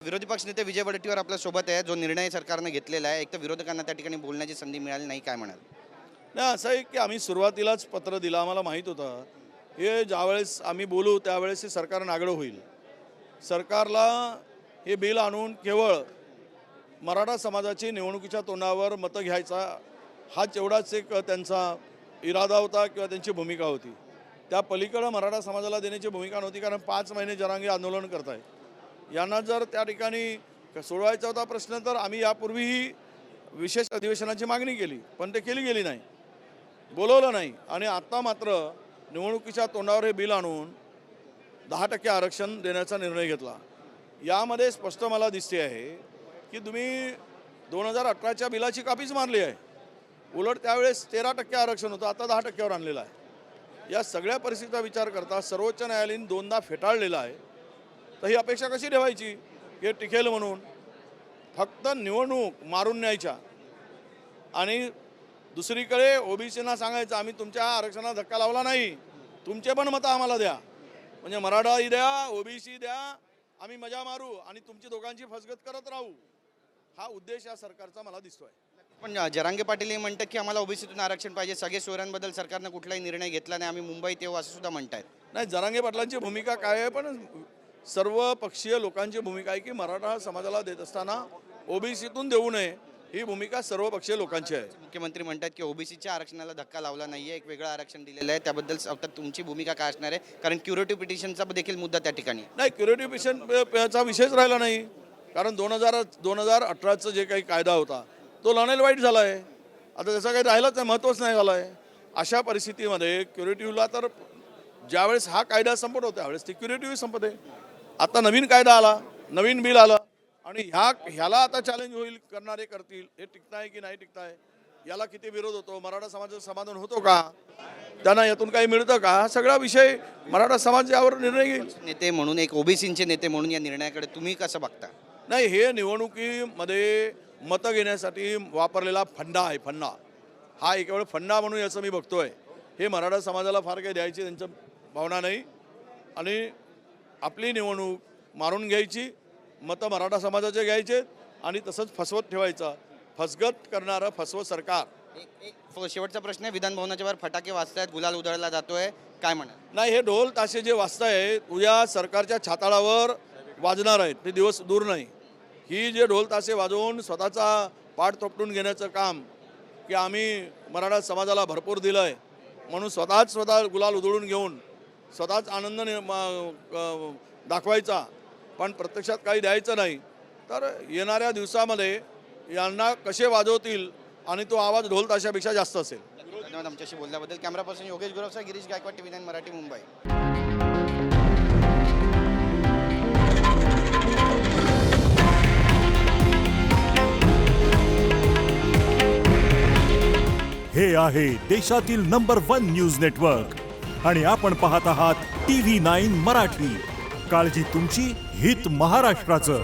विरोधी पक्षनेते विजय वडेट्टीवार आपल्या सोबत आहे. जो निर्णय सरकारने घेतलेला आहे, एक तर विरोधकांना त्या ठिकाणी बोलण्याची संधी मिळाली नाही, काय म्हणाल? नाही, असं आहे की आम्ही सुरुवातीलाच पत्र दिलं. आम्हाला माहीत होतं हे ज्यावेळेस आम्ही बोलू त्यावेळेस हे सरकार नागडं होईल. सरकारला हे बिल आणून केवळ मराठा समाजाची निवडणुकीच्या तोंडावर मतं घ्यायचा हाच एवढाच एक त्यांचा इरादा होता किंवा त्यांची भूमिका होती. त्या पलीकडं मराठा समाजाला देण्याची भूमिका नव्हती. कारण 5 महिने जरांगे आंदोलन करत आहे. यांना जर त्या ठिकाणी सोडवायचा होता प्रश्न तर आम्ही यापूर्वीही विशेष अधिवेशनाची मागणी केली, पण ते केली गेली नाही, बोलवलं नाही. आणि आत्ता मात्र निवडणुकीच्या तोंडावर हे बिल आणून 10% आरक्षण देण्याचा निर्णय घेतला. यामध्ये स्पष्ट मला दिसते आहे की तुम्ही 2018च्या बिलाची कापीच मारली आहे. उलट त्यावेळेस 13% आरक्षण होतं, आता 10%वर आणलेलं आहे. या सगळ्या परिस्थितीचा विचार करता सर्वोच्च न्यायालयाने 2दा फेटाळलेलं आहे. तर ही अपेक्षा कशी ठेवायची हे टिकेल म्हणून? फक्त निवडणूक मारून न्यायच्या आणि दुसरीकडे ओबीसीना सांगायचं आम्ही तुमच्या आरक्षणाला धक्का लावला नाही, तुमचे पण मतं आम्हाला द्या. म्हणजे मराठाही द्या, ओबीसी द्या, आम्ही मजा मारू आणि तुमची दोघांची फसगत करत राहू. हा उद्देश या सरकारचा मला दिसतोय. पण जरांगे पाटील हे म्हणतात की आम्हाला ओबीसीतून आरक्षण पाहिजे, सगळे सोयऱ्यांबद्दल सरकारनं कुठलाही निर्णय घेतला नाही, आम्ही मुंबईत येऊ असं सुद्धा म्हणतायत. नाही, जरांगे पाटलांची भूमिका काय आहे, पण सर्व पक्षीय लोकांची भूमिका आहे की मराठा समाजाला देत असताना ओबीसीतून देऊ नये, ही भूमिका सर्व पक्षीय लोकांची आहे. मुख्यमंत्री म्हणतात की ओबीसीच्या आरक्षणाला धक्का लावला नाहीये, एक वेगळं आरक्षण दिलेलं आहे. त्याबद्दल आता तुमची भूमिका काय असणार आहे? कारण क्युरेटिव्ह पिटिशनचा देखील मुद्दा त्या ठिकाणी नाही, क्युरेटिव्ह पिटिशनचा विषयच राहिला नाही. कारण 2018चा जे काही कायदा होता तो लॉनेल वाईट झाला आहे. आता त्याचा काही राहिलाच नाही, महत्त्वच नाही झालं आहे. अशा परिस्थितीमध्ये क्युरेटिव्हला तर ज्यावेळेस हा कायदा संपत होता त्यावेळेस ती क्युरेटिव्ह संपते. आता नवीन कायदा आला, नवीन बिल आलं आणि ह्याला आता चॅलेंज होईल, करणारे करतील. हे टिकताय की नाही टिकताय, याला किती विरोध होतो, मराठा समाजाचं समाधान होतो का, त्यांना यातून काही मिळतं का, हा सगळा विषय मराठा समाज यावर निर्णय घेईल. नेते म्हणून, एक ओबीसीचे नेते म्हणून या निर्णयाकडे तुम्ही कसं बघता? नाही, हे निवडणुकीमध्ये मतं घेण्यासाठी वापरलेला फंडा आहे. फंडा हा एक वेळ फंडा म्हणून याचं मी बघतोय. हे मराठा समाजाला फार काही द्यायची त्यांचं भावना नाही आणि आपली निवडणूक मारून घ्यायची, मतं मराठा समाजाचे घ्यायचे आणि तसंच फसवत ठेवायचं. फसगत करणारं फसवत सरकार. एक शेवटचा प्रश्न आहे. विधान भवनाच्या वर फटाके वाजतायत, गुलाल उधळला जातोय, काय म्हणा? नाही, हे ढोल ताशे जे वाजताय उद्या सरकारच्या छाताळावर वाजणार आहेत, ते दिवस दूर नाही. ही जे ढोल ताशे वाजवून स्वतःचा पाठ थोपटून घेण्याचं काम की आम्ही मराठा समाजाला भरपूर दिलं आहे म्हणून स्वतः गुलाल उधळून घेऊन स्वतःच आनंद दाखवायचा, पण प्रत्यक्षात काही द्यायचं नाही. तर येणाऱ्या दिवसामध्ये यांना कसे वाजवतील आणि तो आवाज ढोल ताशापेक्षा जास्त असेल. धन्यवाद आमच्याशी बोलल्याबद्दल. Camera person Yogesh Guravsa, Girish Gaikwad, TV9 Marathi, Mumbai. हे आहे देशातील नंबर 1 न्यूज नेटवर्क आणि आपण पाहत आहात TV9 मराठी. काळजी तुमची, हित महाराष्ट्राचं.